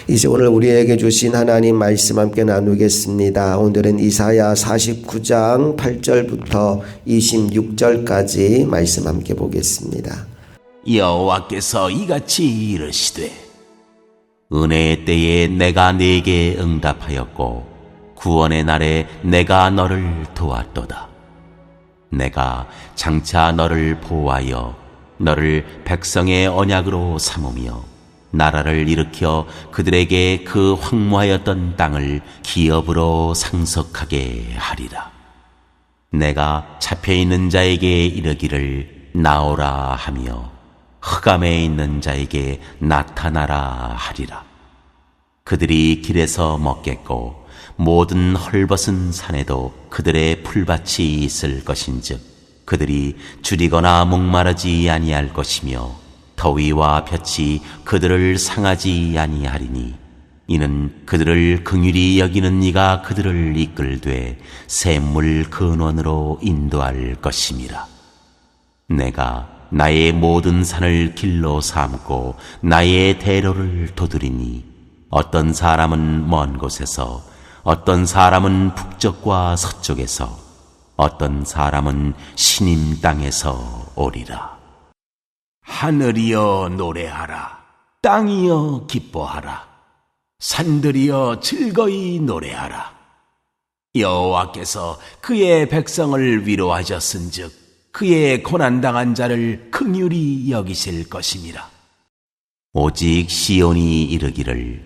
이제 오늘 우리에게 주신 하나님 말씀 함께 나누겠습니다. 오늘은 이사야 49장 8절부터 26절까지 말씀 함께 보겠습니다. 여호와께서 이같이 이르시되 은혜의 때에 내가 네게 응답하였고 구원의 날에 내가 너를 도왔도다. 내가 장차 너를 보호하여 너를 백성의 언약으로 삼으며 나라를 일으켜 그들에게 그 황무하였던 땅을 기업으로 상속하게 하리라. 내가 잡혀있는 자에게 이르기를 나오라 하며 흑암에 있는 자에게 나타나라 하리라. 그들이 길에서 먹겠고 모든 헐벗은 산에도 그들의 풀밭이 있을 것인즉 그들이 줄이거나 목마르지 아니할 것이며 더위와 볕이 그들을 상하지 아니하리니 이는 그들을 긍휼히 여기는 이가 그들을 이끌되 샘물 근원으로 인도할 것임이라. 내가 나의 모든 산을 길로 삼고 나의 대로를 도드리니 어떤 사람은 먼 곳에서 어떤 사람은 북쪽과 서쪽에서 어떤 사람은 시님 땅에서 오리라. 하늘이여 노래하라. 땅이여 기뻐하라. 산들이여 즐거이 노래하라. 여호와께서 그의 백성을 위로하셨은즉 그의 고난당한 자를 긍휼히 여기실 것임이라. 오직 시온이 이르기를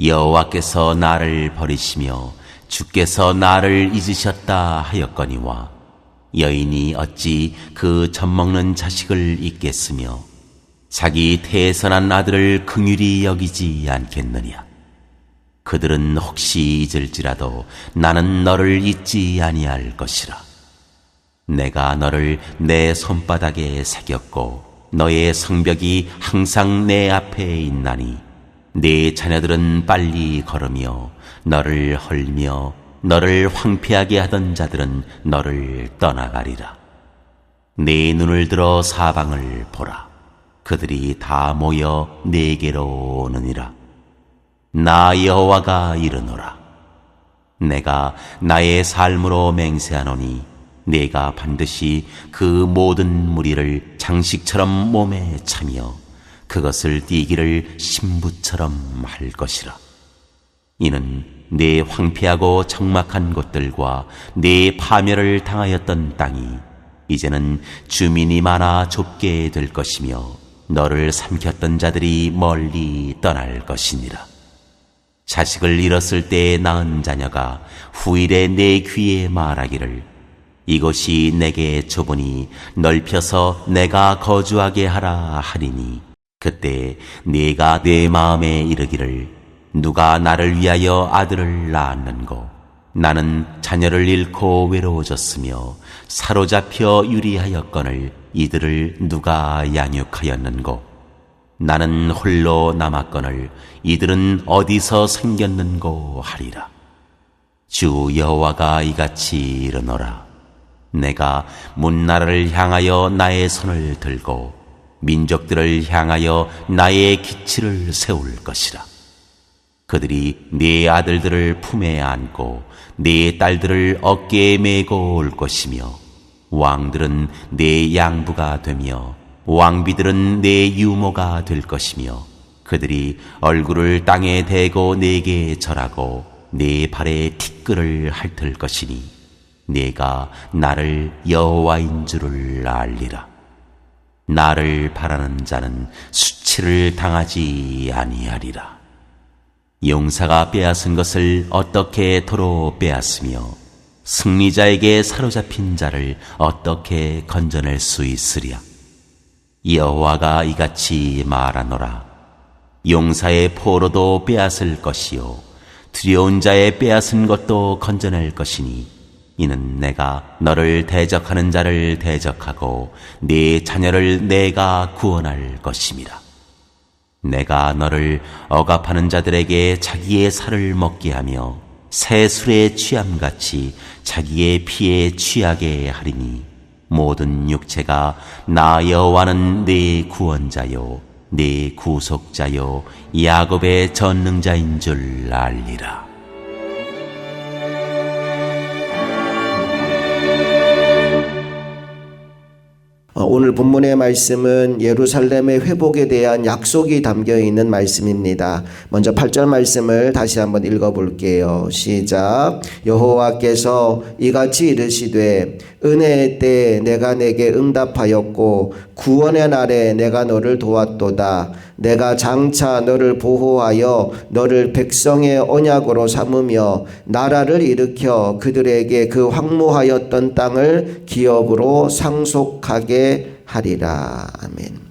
여호와께서 나를 버리시며 주께서 나를 잊으셨다 하였거니와 여인이 어찌 그 젖먹는 자식을 잊겠으며 자기 태에서 난 아들을 긍휼히 여기지 않겠느냐. 그들은 혹시 잊을지라도 나는 너를 잊지 아니할 것이라. 내가 너를 내 손바닥에 새겼고 너의 성벽이 항상 내 앞에 있나니 네 자녀들은 빨리 걸으며 너를 헐며 너를 황폐하게 하던 자들은 너를 떠나가리라. 네 눈을 들어 사방을 보라. 그들이 다 모여 네게로 오느니라. 나 여호와가 이르노라. 내가 나의 삶으로 맹세하노니 네가 반드시 그 모든 무리를 장식처럼 몸에 차며 그것을 띠기를 신부처럼 할 것이라. 이는 네 황폐하고 적막한 곳들과 네 파멸을 당하였던 땅이 이제는 주민이 많아 좁게 될 것이며 너를 삼켰던 자들이 멀리 떠날 것이니라. 자식을 잃었을 때 낳은 자녀가 후일에 내 귀에 말하기를 이곳이 내게 좁으니 넓혀서 내가 거주하게 하라 하리니 그때 네가 내 마음에 이르기를 누가 나를 위하여 아들을 낳았는고 나는 자녀를 잃고 외로워졌으며 사로잡혀 유리하였거늘 이들을 누가 양육하였는고 나는 홀로 남았거늘 이들은 어디서 생겼는고 하리라. 주 여호와가 이같이 이르노라. 내가 문나라를 향하여 나의 손을 들고 민족들을 향하여 나의 기치를 세울 것이라. 그들이 네 아들들을 품에 안고 네 딸들을 어깨에 메고 올 것이며 왕들은 네 양부가 되며 왕비들은 네 유모가 될 것이며 그들이 얼굴을 땅에 대고 네게 절하고 네 발에 티끌을 핥을 것이니 네가 나를 여호와인 줄을 알리라. 나를 바라는 자는 수치를 당하지 아니하리라. 용사가 빼앗은 것을 어떻게 도로 빼앗으며 승리자에게 사로잡힌 자를 어떻게 건져낼 수 있으랴. 여호와가 이같이 말하노라. 용사의 포로도 빼앗을 것이요 두려운 자의 빼앗은 것도 건져낼 것이니 이는 내가 너를 대적하는 자를 대적하고 네 자녀를 내가 구원할 것임이라. 내가 너를 억압하는 자들에게 자기의 살을 먹게 하며 새 술에 취함같이 자기의 피에 취하게 하리니 모든 육체가 나 여호와는 네 구원자요 네 구속자요 야곱의 전능자인 줄 알리라. 오늘 본문의 말씀은 예루살렘의 회복에 대한 약속이 담겨 있는 말씀입니다. 먼저 8절 말씀을 다시 한번 읽어볼게요. 시작. 여호와께서 이같이 이르시되 은혜의 때에 내가 내게 응답하였고 구원의 날에 내가 너를 도왔도다. 내가 장차 너를 보호하여 너를 백성의 언약으로 삼으며 나라를 일으켜 그들에게 그 황무하였던 땅을 기업으로 상속하게 하리라. 아멘.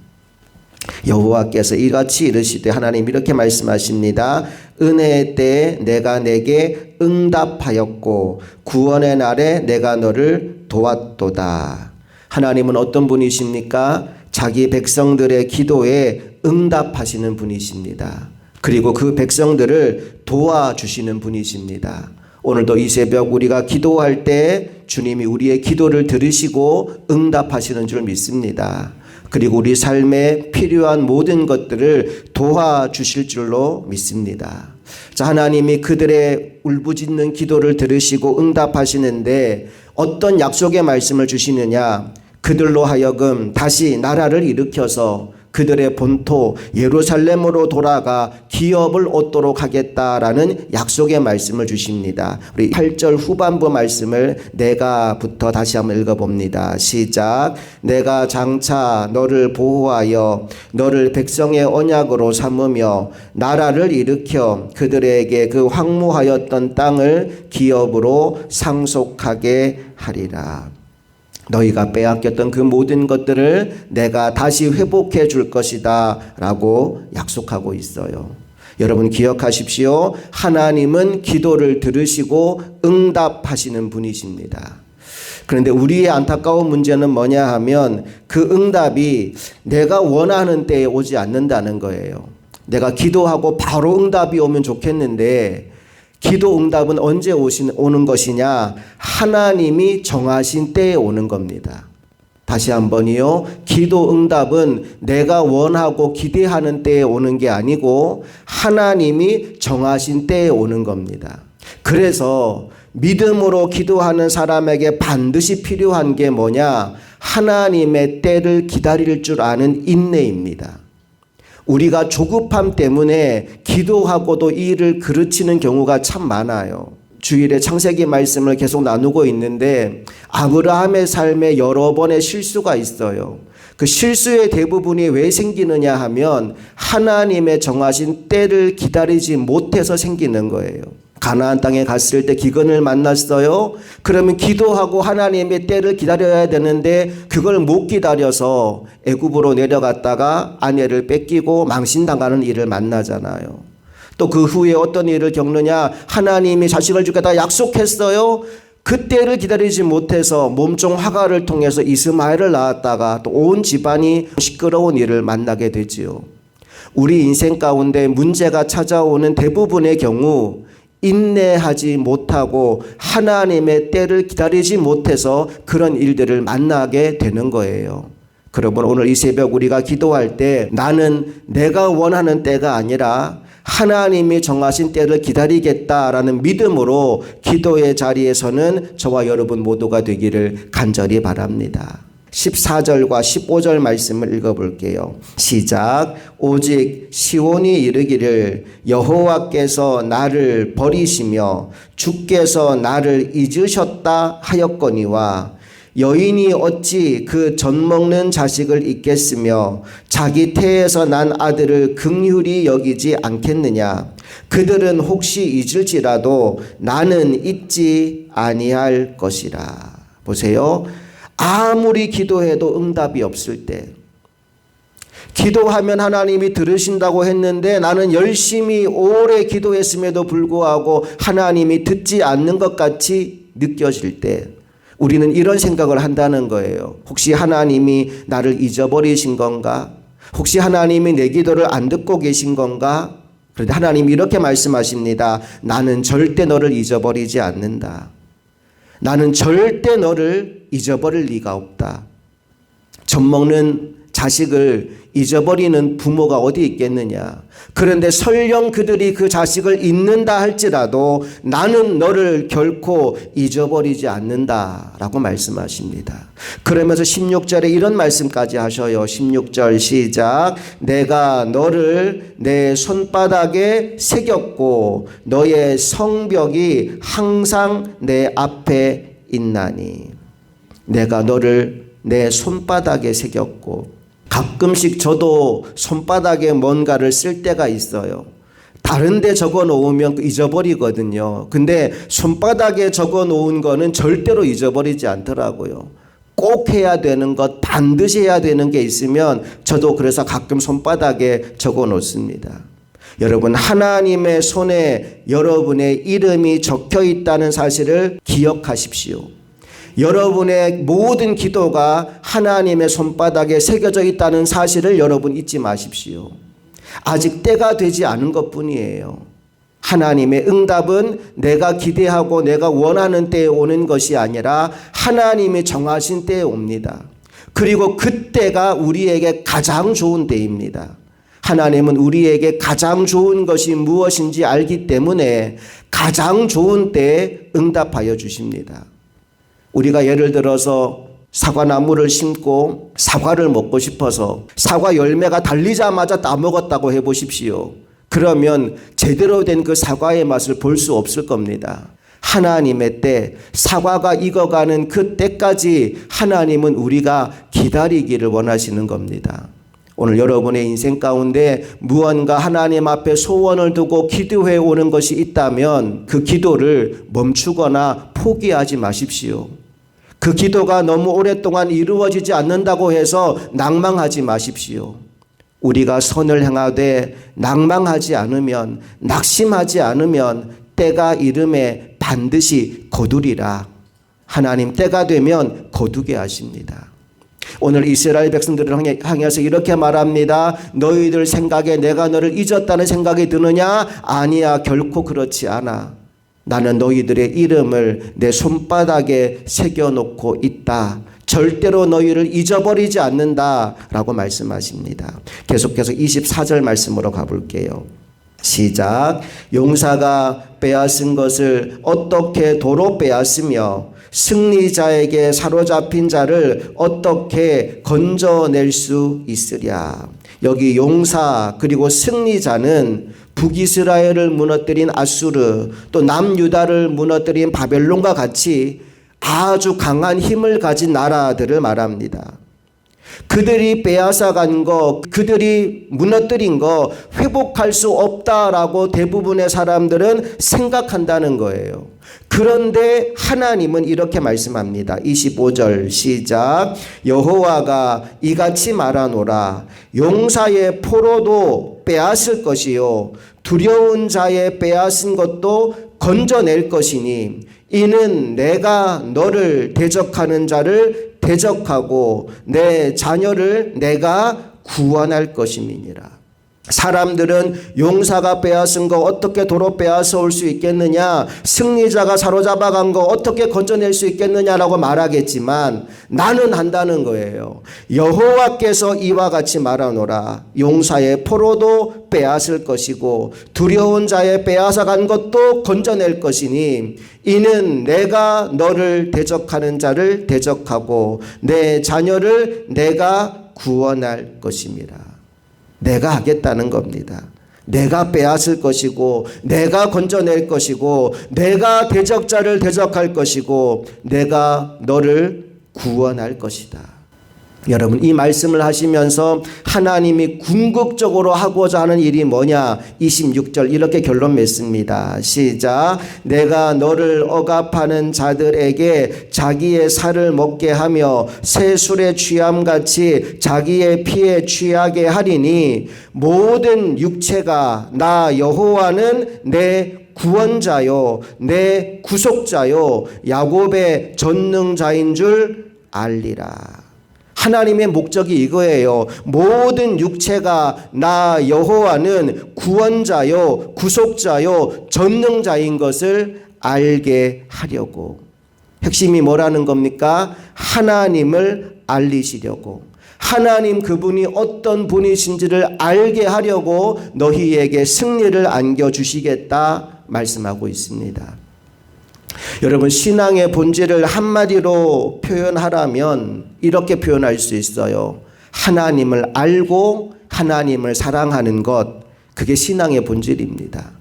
여호와께서 이같이 이르시되 하나님 이렇게 말씀하십니다. 은혜의 때에 내가 내게 응답하였고 구원의 날에 내가 너를 도왔도다. 하나님은 어떤 분이십니까? 자기 백성들의 기도에 응답하시는 분이십니다. 그리고 그 백성들을 도와주시는 분이십니다. 오늘도 이 새벽 우리가 기도할 때 주님이 우리의 기도를 들으시고 응답하시는 줄 믿습니다. 그리고 우리 삶에 필요한 모든 것들을 도와주실 줄로 믿습니다. 자, 하나님이 그들의 울부짖는 기도를 들으시고 응답하시는데 어떤 약속의 말씀을 주시느냐? 그들로 하여금 다시 나라를 일으켜서 그들의 본토 예루살렘으로 돌아가 기업을 얻도록 하겠다라는 약속의 말씀을 주십니다. 우리 8절 후반부 말씀을 내가부터 다시 한번 읽어봅니다. 시작. 내가 장차 너를 보호하여 너를 백성의 언약으로 삼으며 나라를 일으켜 그들에게 그 황무하였던 땅을 기업으로 상속하게 하리라. 너희가 빼앗겼던 그 모든 것들을 내가 다시 회복해 줄 것이다 라고 약속하고 있어요. 여러분 기억하십시오. 하나님은 기도를 들으시고 응답하시는 분이십니다. 그런데 우리의 안타까운 문제는 뭐냐 하면 그 응답이 내가 원하는 때에 오지 않는다는 거예요. 내가 기도하고 바로 응답이 오면 좋겠는데 기도 응답은 언제 오는 것이냐? 하나님이 정하신 때에 오는 겁니다. 다시 한번이요. 기도 응답은 내가 원하고 기대하는 때에 오는 게 아니고 하나님이 정하신 때에 오는 겁니다. 그래서 믿음으로 기도하는 사람에게 반드시 필요한 게 뭐냐? 하나님의 때를 기다릴 줄 아는 인내입니다. 우리가 조급함 때문에 기도하고도 이 일을 그르치는 경우가 참 많아요. 주일에 창세기 말씀을 계속 나누고 있는데 아브라함의 삶에 여러 번의 실수가 있어요. 그 실수의 대부분이 왜 생기느냐 하면 하나님의 정하신 때를 기다리지 못해서 생기는 거예요. 가나안 땅에 갔을 때 기근을 만났어요. 그러면 기도하고 하나님의 때를 기다려야 되는데 그걸 못 기다려서 애굽으로 내려갔다가 아내를 뺏기고 망신당하는 일을 만나잖아요. 또 그 후에 어떤 일을 겪느냐? 하나님이 자식을 주겠다 약속했어요. 그 때를 기다리지 못해서 몸종 화가를 통해서 이스마엘을 낳았다가 또 온 집안이 시끄러운 일을 만나게 되지요. 우리 인생 가운데 문제가 찾아오는 대부분의 경우 인내하지 못하고 하나님의 때를 기다리지 못해서 그런 일들을 만나게 되는 거예요. 그러면 오늘 이 새벽 우리가 기도할 때 나는 내가 원하는 때가 아니라 하나님이 정하신 때를 기다리겠다라는 믿음으로 기도의 자리에서는 저와 여러분 모두가 되기를 간절히 바랍니다. 14절과 15절 말씀을 읽어볼게요. 시작. 오직 시온이 이르기를 여호와께서 나를 버리시며 주께서 나를 잊으셨다 하였거니와 여인이 어찌 그 젖먹는 자식을 잊겠으며 자기 태에서 난 아들을 긍휼히 여기지 않겠느냐. 그들은 혹시 잊을지라도 나는 잊지 아니할 것이라. 보세요. 아무리 기도해도 응답이 없을 때, 기도하면 하나님이 들으신다고 했는데 나는 열심히 오래 기도했음에도 불구하고 하나님이 듣지 않는 것 같이 느껴질 때 우리는 이런 생각을 한다는 거예요. 혹시 하나님이 나를 잊어버리신 건가? 혹시 하나님이 내 기도를 안 듣고 계신 건가? 그런데 하나님이 이렇게 말씀하십니다. 나는 절대 너를 잊어버리지 않는다. 나는 절대 너를 잊어버릴 리가 없다. 젖먹는 자식을 잊어버리는 부모가 어디 있겠느냐. 그런데 설령 그들이 그 자식을 잊는다 할지라도 나는 너를 결코 잊어버리지 않는다라고 말씀하십니다. 그러면서 16절에 이런 말씀까지 하셔요. 16절 시작. 내가 너를 내 손바닥에 새겼고 너의 성벽이 항상 내 앞에 있나니. 내가 너를 내 손바닥에 새겼고, 가끔씩 저도 손바닥에 뭔가를 쓸 때가 있어요. 다른 데 적어 놓으면 잊어버리거든요. 근데 손바닥에 적어 놓은 거는 절대로 잊어버리지 않더라고요. 꼭 해야 되는 것, 반드시 해야 되는 게 있으면 저도 그래서 가끔 손바닥에 적어 놓습니다. 여러분, 하나님의 손에 여러분의 이름이 적혀 있다는 사실을 기억하십시오. 여러분의 모든 기도가 하나님의 손바닥에 새겨져 있다는 사실을 여러분 잊지 마십시오. 아직 때가 되지 않은 것뿐이에요. 하나님의 응답은 내가 기대하고 내가 원하는 때에 오는 것이 아니라 하나님이 정하신 때에 옵니다. 그리고 그때가 우리에게 가장 좋은 때입니다. 하나님은 우리에게 가장 좋은 것이 무엇인지 알기 때문에 가장 좋은 때에 응답하여 주십니다. 우리가 예를 들어서 사과나무를 심고 사과를 먹고 싶어서 사과 열매가 달리자마자 따먹었다고 해보십시오. 그러면 제대로 된 그 사과의 맛을 볼 수 없을 겁니다. 하나님의 때, 사과가 익어가는 그 때까지 하나님은 우리가 기다리기를 원하시는 겁니다. 오늘 여러분의 인생 가운데 무언가 하나님 앞에 소원을 두고 기도해 오는 것이 있다면 그 기도를 멈추거나 포기하지 마십시오. 그 기도가 너무 오랫동안 이루어지지 않는다고 해서 낭망하지 마십시오. 우리가 선을 행하되 낭망하지 않으면, 낙심하지 않으면 때가 이름에 반드시 거두리라. 하나님 때가 되면 거두게 하십니다. 오늘 이스라엘 백성들을 향해서 이렇게 말합니다. 너희들 생각에 내가 너를 잊었다는 생각이 드느냐? 아니야, 결코 그렇지 않아. 나는 너희들의 이름을 내 손바닥에 새겨놓고 있다. 절대로 너희를 잊어버리지 않는다 라고 말씀하십니다. 계속해서 24절 말씀으로 가볼게요. 시작. 용사가 빼앗은 것을 어떻게 도로 빼앗으며 승리자에게 사로잡힌 자를 어떻게 건져낼 수 있으랴. 여기 용사 그리고 승리자는 북이스라엘을 무너뜨린 아수르, 또 남유다를 무너뜨린 바벨론과 같이 아주 강한 힘을 가진 나라들을 말합니다. 그들이 빼앗아간 거, 그들이 무너뜨린 거 회복할 수 없다라고 대부분의 사람들은 생각한다는 거예요. 그런데 하나님은 이렇게 말씀합니다. 25절 시작. 여호와가 이같이 말하노라. 용사의 포로도 빼앗을 것이요 두려운 자의 빼앗은 것도 건져낼 것이니 이는 내가 너를 대적하는 자를 대적하고 내 자녀를 내가 구원할 것임이니라. 사람들은 용사가 빼앗은 거 어떻게 도로 빼앗아 올 수 있겠느냐, 승리자가 사로잡아간 거 어떻게 건져낼 수 있겠느냐라고 말하겠지만 나는 한다는 거예요. 여호와께서 이와 같이 말하노라. 용사의 포로도 빼앗을 것이고 두려운 자의 빼앗아간 것도 건져낼 것이니 이는 내가 너를 대적하는 자를 대적하고 내 자녀를 내가 구원할 것임이라. 내가 하겠다는 겁니다. 내가 빼앗을 것이고 내가 건져낼 것이고 내가 대적자를 대적할 것이고 내가 너를 구원할 것이다. 여러분, 이 말씀을 하시면서 하나님이 궁극적으로 하고자 하는 일이 뭐냐? 26절 이렇게 결론 맺습니다. 시작. 내가 너를 억압하는 자들에게 자기의 살을 먹게 하며 새 술에 취함같이 자기의 피에 취하게 하리니 모든 육체가 나 여호와는 내 구원자요 내 구속자요 야곱의 전능자인 줄 알리라. 하나님의 목적이 이거예요. 모든 육체가 나 여호와는 구원자요 구속자요 전능자인 것을 알게 하려고. 핵심이 뭐라는 겁니까? 하나님을 알리시려고. 하나님 그분이 어떤 분이신지를 알게 하려고 너희에게 승리를 안겨주시겠다 말씀하고 있습니다. 여러분, 신앙의 본질을 한마디로 표현하라면 이렇게 표현할 수 있어요. 하나님을 알고 하나님을 사랑하는 것, 그게 신앙의 본질입니다.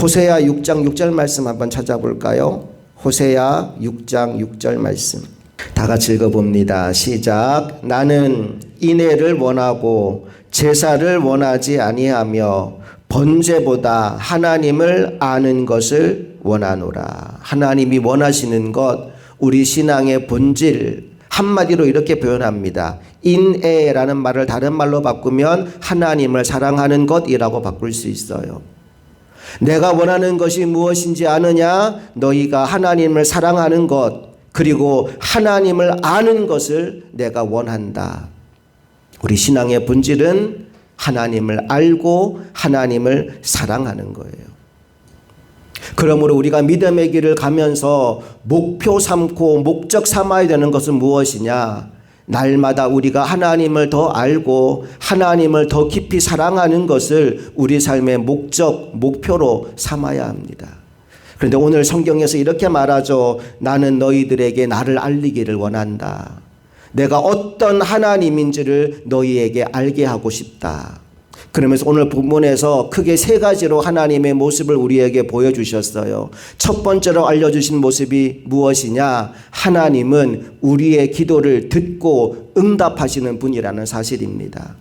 호세아 6장 6절 말씀 한번 찾아볼까요? 호세아 6장 6절 말씀 다 같이 읽어봅니다. 시작. 나는 인애를 원하고 제사를 원하지 아니하며 번제보다 하나님을 아는 것을 원하노라. 하나님이 원하시는 것, 우리 신앙의 본질, 한마디로 이렇게 표현합니다. 인애라는 말을 다른 말로 바꾸면 하나님을 사랑하는 것이라고 바꿀 수 있어요. 내가 원하는 것이 무엇인지 아느냐? 너희가 하나님을 사랑하는 것, 그리고 하나님을 아는 것을 내가 원한다. 우리 신앙의 본질은 하나님을 알고 하나님을 사랑하는 거예요. 그러므로 우리가 믿음의 길을 가면서 목표 삼고 목적 삼아야 되는 것은 무엇이냐? 날마다 우리가 하나님을 더 알고 하나님을 더 깊이 사랑하는 것을 우리 삶의 목적, 목표로 삼아야 합니다. 그런데 오늘 성경에서 이렇게 말하죠. 나는 너희들에게 나를 알리기를 원한다. 내가 어떤 하나님인지를 너희에게 알게 하고 싶다. 그러면서 오늘 본문에서 크게 세 가지로 하나님의 모습을 우리에게 보여주셨어요. 첫 번째로 알려주신 모습이 무엇이냐? 하나님은 우리의 기도를 듣고 응답하시는 분이라는 사실입니다.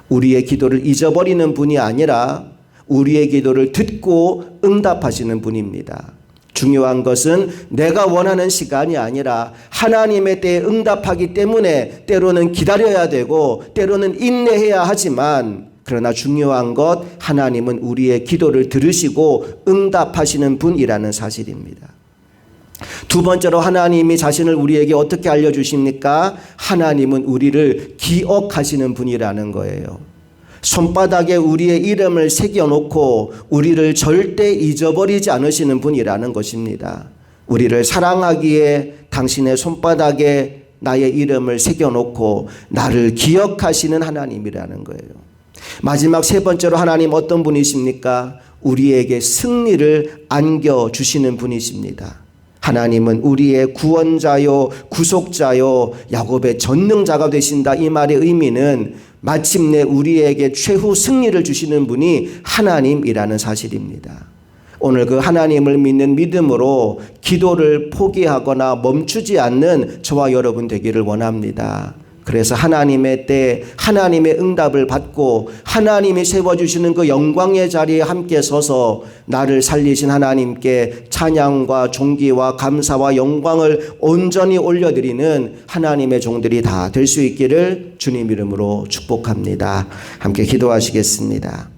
우리의 기도를 잊어버리는 분이 아니라 우리의 기도를 듣고 응답하시는 분입니다. 중요한 것은 내가 원하는 시간이 아니라 하나님의 때에 응답하기 때문에 때로는 기다려야 되고 때로는 인내해야 하지만, 그러나 중요한 것, 하나님은 우리의 기도를 들으시고 응답하시는 분이라는 사실입니다. 두 번째로 하나님이 자신을 우리에게 어떻게 알려주십니까? 하나님은 우리를 기억하시는 분이라는 거예요. 손바닥에 우리의 이름을 새겨놓고 우리를 절대 잊어버리지 않으시는 분이라는 것입니다. 우리를 사랑하기에 당신의 손바닥에 나의 이름을 새겨놓고 나를 기억하시는 하나님이라는 거예요. 마지막 세 번째로 하나님 어떤 분이십니까? 우리에게 승리를 안겨주시는 분이십니다. 하나님은 우리의 구원자요, 구속자요, 야곱의 전능자가 되신다. 이 말의 의미는 마침내 우리에게 최후 승리를 주시는 분이 하나님이라는 사실입니다. 오늘 그 하나님을 믿는 믿음으로 기도를 포기하거나 멈추지 않는 저와 여러분 되기를 원합니다. 그래서 하나님의 때 하나님의 응답을 받고 하나님이 세워주시는 그 영광의 자리에 함께 서서 나를 살리신 하나님께 찬양과 존귀와 감사와 영광을 온전히 올려드리는 하나님의 종들이 다 될 수 있기를 주님 이름으로 축복합니다. 함께 기도하시겠습니다.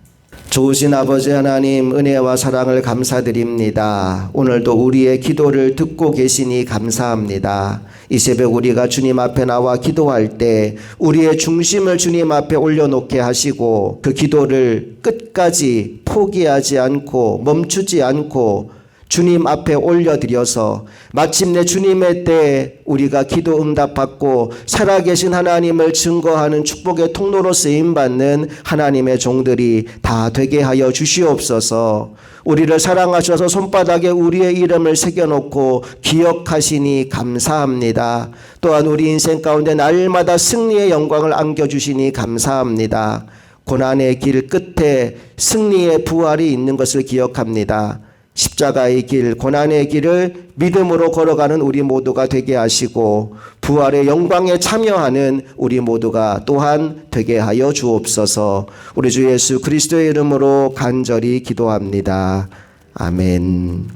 좋으신 아버지 하나님, 은혜와 사랑을 감사드립니다. 오늘도 우리의 기도를 듣고 계시니 감사합니다. 이 새벽 우리가 주님 앞에 나와 기도할 때 우리의 중심을 주님 앞에 올려놓게 하시고 그 기도를 끝까지 포기하지 않고 멈추지 않고 주님 앞에 올려드려서 마침내 주님의 때에 우리가 기도 응답받고 살아계신 하나님을 증거하는 축복의 통로로 쓰임받는 하나님의 종들이 다 되게 하여 주시옵소서. 우리를 사랑하셔서 손바닥에 우리의 이름을 새겨놓고 기억하시니 감사합니다. 또한 우리 인생 가운데 날마다 승리의 영광을 안겨주시니 감사합니다. 고난의 길 끝에 승리의 부활이 있는 것을 기억합니다. 십자가의 길, 고난의 길을 믿음으로 걸어가는 우리 모두가 되게 하시고 부활의 영광에 참여하는 우리 모두가 또한 되게 하여 주옵소서. 우리 주 예수 그리스도의 이름으로 간절히 기도합니다. 아멘.